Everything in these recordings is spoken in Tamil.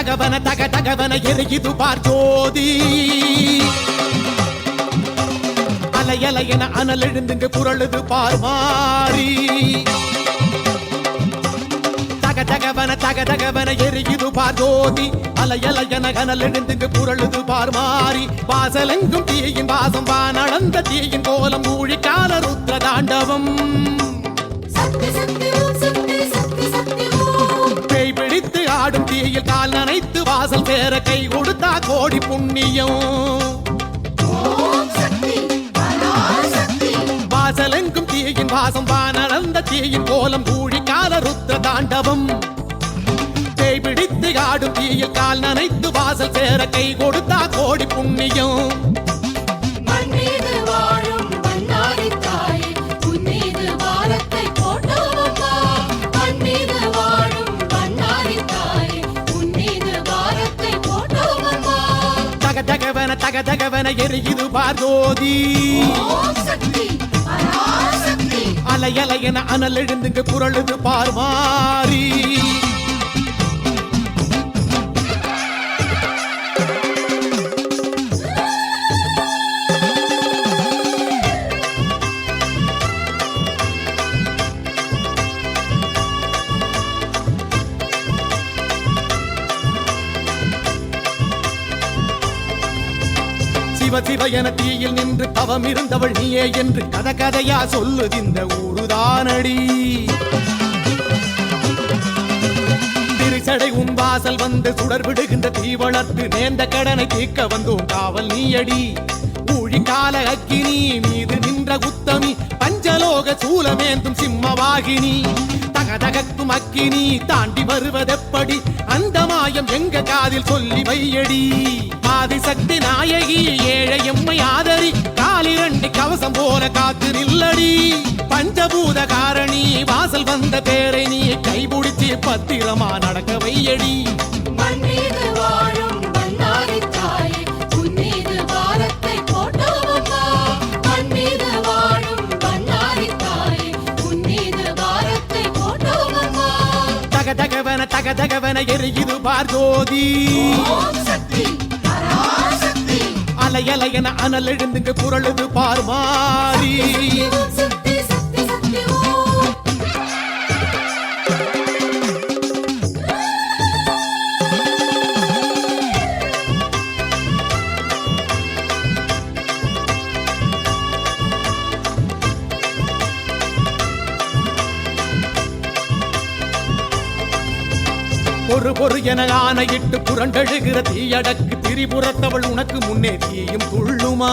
தகவன தக தகவன எரியுது பார் ஜோதி அலையலையன அனல் எழுந்துங்க குரலுது பார் மாறி தக தகவன எரியுது பார் ஜோதி அலையலையன அனல் எழுந்துங்க குரலுது பார் மாறி வாசலெங்கும் தீயின் வாசம் வானளந்த தீயின் கோலம் ஊழிக்கால ருத்ர தாண்டவம் பேய் பிடித்து ஆடும் தீயில் கால் நனைத்து வாசல் சேர கை கொடுத்தா கோடி புண்ணியம் வாசலெங்கும் தீயின் வாசம் வானளந்த தீயின் கோலம் ஊழிக்கால ருத்ர தாண்டவம் பேய் பிடித்து ஆடும் தீயில் கால் நனைத்து வாசல் சேர கை கொடுத்தா கோடி புண்ணியம் தக தகவன எரியுது பார் ஜோதி அலையலையன அனல் எழுந்துங்க குரலுது பார் மாறி சிவ சிவ என தீயில் நின்று தவம் இருந்தவள் நீயே என்று கத கதையா சொல்லுது இந்த ஊருதானடி திருச்சடை உன் வாசல் வந்து சுடர் விடுகின்ற தீ வளர்த்து நேர்ந்த கடனை தீர்க்க வந்தோம் காவல் நீயடி ஊழிக்கால அக்கினி மீது நின்ற உத்தமி பஞ்சலோக சூலமேந்தும் சிம்மவாகினி தகதகத்தும் அக்கினி தாண்டி வருவதெப்படி அந்த மாயம் எங்க காதில் சொல்லி வையடி ஆதிசக்தி நாயகி ஏழை எம்மை ஆதரி காலிரண்டு கவசம் போல காத்து நில்லடி பஞ்சபூத காரணி வாசல் வந்த பேரை நீ கைபிடிச்சு பத்திரமா நடக்க வையடி தக தகவன எரியுது பார் ஜோதி அலையலையன அனல் எழுந்துங்க குரலுது பார் மாறி பொறு என ஆணையிட்டு புரண்டழுகிற தீயடக்கு திரிபுரத்தவள் உனக்கு முன்னே தீயும் துள்ளுமா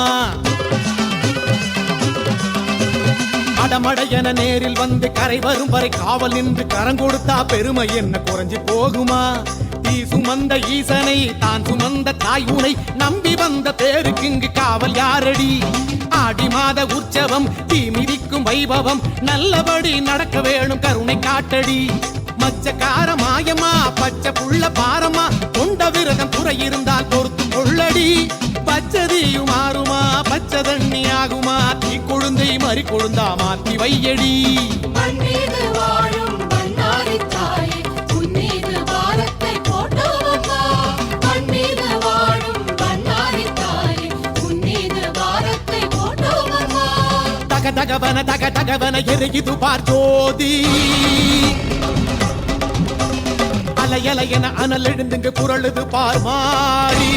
அடமடை என நேரில் வந்து கரை வரும் வரை காவல் நின்று கரங்கொடுத்தா பெருமை என்ன குறைஞ்சு போகுமா தீ சுமந்த ஈசனை தான் சுமந்த தாய் உனை நம்பி வந்த பேருக்கு இங்கு காவல் யாரடி ஆடி மாத உற்சவம் தீ மிதிக்கும் வைபவம் நல்லபடி நடக்க வேணும் கருணை காட்டடி மச்சக்கார மாயமா பச்சை புள்ள பாரமா கொண்ட விரதம் குறை இருந்தால் பொறுத்து கொள்ளடி பச்சதியும் மாறுமா பச்சை தண்ணி ஆகுமா தீ கொழுந்தை மறி கொழுந்தா மாத்தி வையடி தக தகவன எரியுது பார் ஜோதி அலையலையன அனல் எழுந்துங்க குரலுது பார் மாறி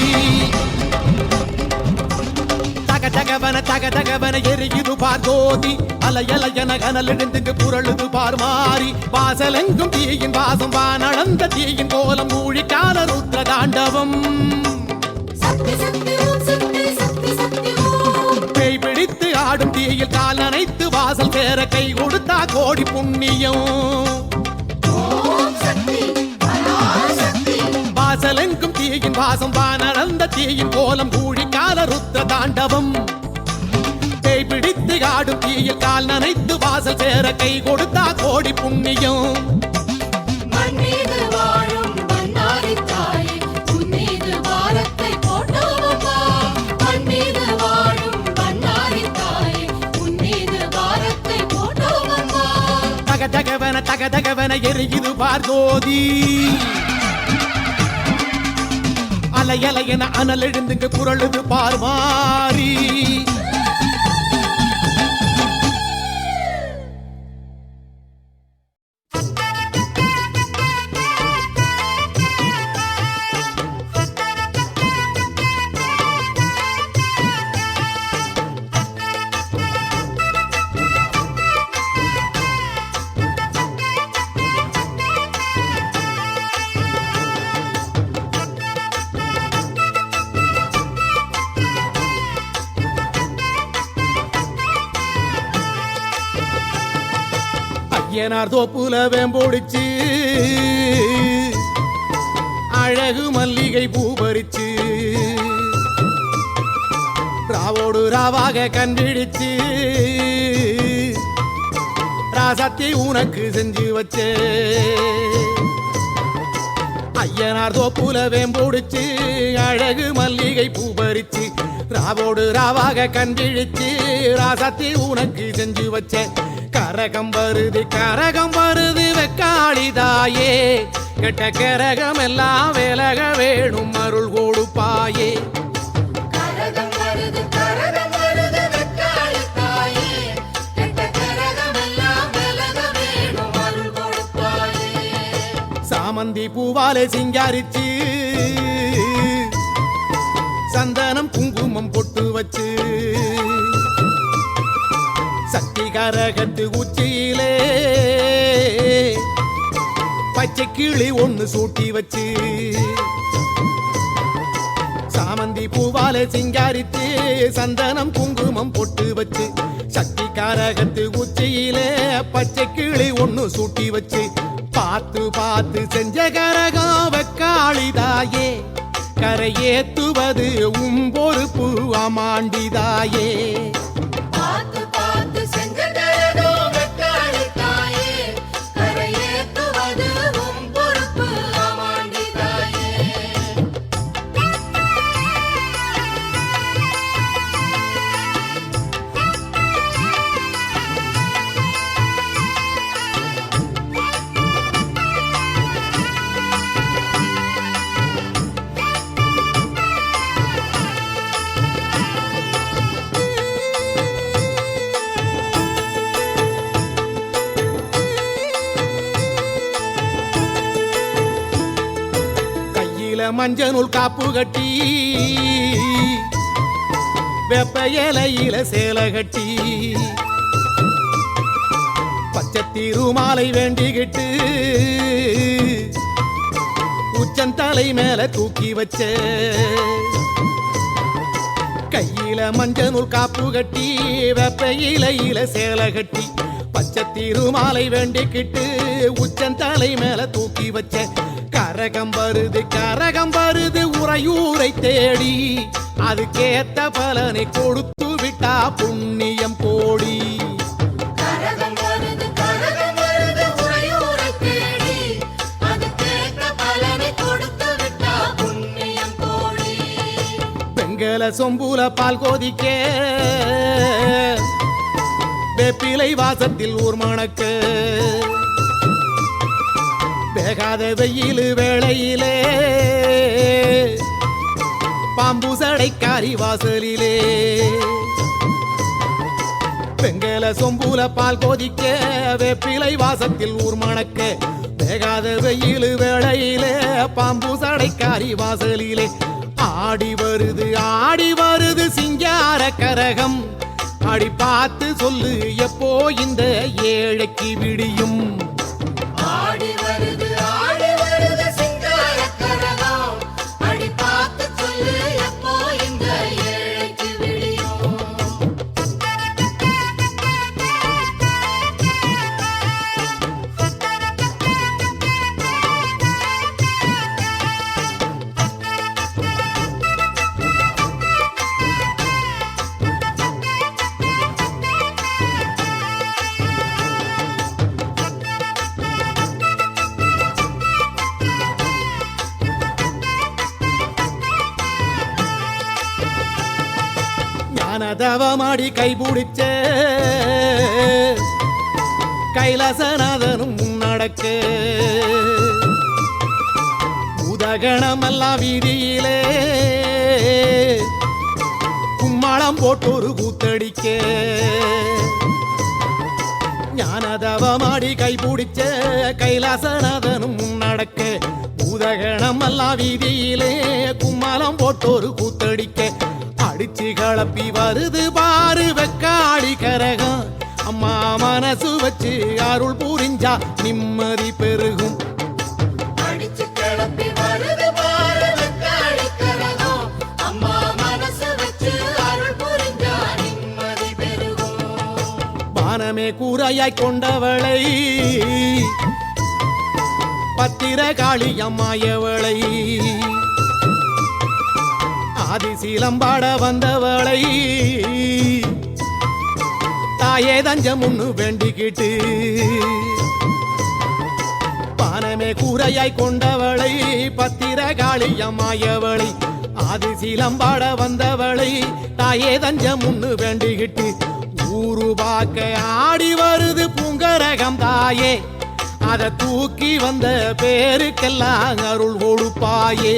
தக தகவன எரியுது பார் ஜோதி அலையலையன அனல் எழுந்துங்க குரலுது பார் மாறி வாசலெங்கும் தீயின் வாசம் வானளந்த தீயின் கோலம் ஊழிக்கால ருத்ர தாண்டவம் பேய் பிடித்து ஆடும் தீயில் கால் நனைத்து வாசல் சேர கை கொடுத்தா கோடி புண்ணியம் வாசலெங்கும் தீயின் வாசம் வானளந்த தீயின் கோலம் ஊழிக்கால ருத்ர தாண்டவம் பேய் பிடித்து ஆடும் தீயில் கால் நனைத்து வாசல் சேர கை கொடுத்தா கோடி புண்ணியம் தக தகவன எரியுது பார் ஜோதி அலையலை என அனல் எழுந்துங்க குரலுது பார்மாரி. ஐயனார் தோப்புல வேம்போடிச்சு அழகு மல்லிகை பூ பறிச்சு ராவோடு ராவாக கண்டிடிச்சு ராசாத்தி உனக்கு செஞ்சு வச்சே. ஐயனார் தோப்புல வேம்போடிச்சு அழகு மல்லிகை பூ பறிச்சு ராவோடு ராவாக கண்டிடிச்சு ராசாத்தி உனக்கு செஞ்சு வச்சே. கரகம் வருது வெக்காளிதாயே கெட்ட கரகம் எல்லாம் விலக வேணும் அருள் கொடுப்பாயே. கரகம் வருது வெக்காளிதாயே கெட்ட கரகம் எல்லாம் விலக வேணும் அருள் கொடுப்பாயே. சாமந்தி பூவாலே சிங்காரிச்சு சந்தனம் குங்குமம் பொட்டு வச்சு சக்தி கரகத்து உச்சியிலே பச்சை கிளி ஒண்ணு சூட்டி வச்சு சாமந்தி பூவாலே சிங்காரித்து சந்தனம் குங்குமம் பொட்டு வச்சு சக்தி கரகத்து உச்சியிலே பச்சை கிளி ஒண்ணு சூட்டி வச்சு பார்த்து பார்த்து செஞ்ச கரகம் வெக்காளிதாயே கரையேத்துவது பொறுப்பு அமாண்டிதாயே. மஞ்சள் காப்பு கட்டி வெப்ப இலையில சேலை கட்டி பச்சை திருமாலை வேண்டிக்கிட்டு உச்சந்தலை மேல தூக்கி வச்ச கையில மஞ்சள் காப்பு கட்டி வெப்ப இலையில சேலை கட்டி பச்சை திருமாலை வேண்டிக்கிட்டு உச்சந்தலை மேல தூக்கி வச்ச. கரகம் வருது உறையூரை தேடி அதுக்கேத்த பலனை கொடுத்து விட்டா புண்ணியம் கோடி. கரகம் வருது உறையூரை தேடி அதுக்கேத்த பலனை கொடுத்து விட்டா புண்ணியம் கோடி. வெங்கல சொம்புல பால் கோதிக்க வேப்பிலை வாசத்தில் ஊர் மணக்க வேகாத வெயில் வேளையிலே பாம்பு சடைக்காரி வாசலிலே வெங்கல சொம்புல பால் கோதிக்க வேப்பிலை வாசத்தில் ஊர் மணக்க வேகாத வெயில் வேளையிலே பாம்பு சடைக்காரி வாசலிலே ஆடி வருது சிங்கார கரகம் அடி பார்த்து சொல்லு எப்போ இந்த ஏழைக்கு விடியும். ஆடி வருது சிங்கார கரகம் அடி பார்த்து சொல்லு எப்போ இந்த ஏழைக்கு விடியும். தவமாடி கைபிடிச்ச கைலாசநாதனும் நடக்க பூதகணமெல்லாம் வீதியிலே கும்மாளம் போட்டொரு கூத்தடிக்க ஞானதவமாடி கைபிடிச்ச கைலாசநாதனும் நடக்க பூதகணமெல்லாம் வீதியிலே கும்மாளம் போட்டொரு கூத்தடிக்க அடிச்சு கலப்பி வருது பாரு வெக்காளி கரகம் அம்மா மனசு வச்சு அருள் புரிஞ்சா நிம்மதி பெருகும் அடிச்சு கிளப்பி வருது பாரு வெக்காளி கரகம் அம்மா மனசு வச்சு அருள் புரிஞ்சா நிம்மதி பெருகும் பானமே கூரையாய் கொண்டவளை பத்திர காளி அம்மாயவளை ஆதிசீலம்பாட வந்தவளை தாயே தஞ்சம் ஒண்ணு வேண்டிக்கிட்டு பானமே கூரையாய் கொண்டவளை பத்திர காளியம்மாயவளை ஆதிசீலம்பாட வந்தவளை தாயே தஞ்சம் ஒண்ணு வேண்டிக்கிட்டு ஊரு பார்க்க ஆடி வருது பூங்கரகம் தாயே அதை தூக்கி வந்த பேருக்கெல்லாம் அருள் கொடுப்பாயே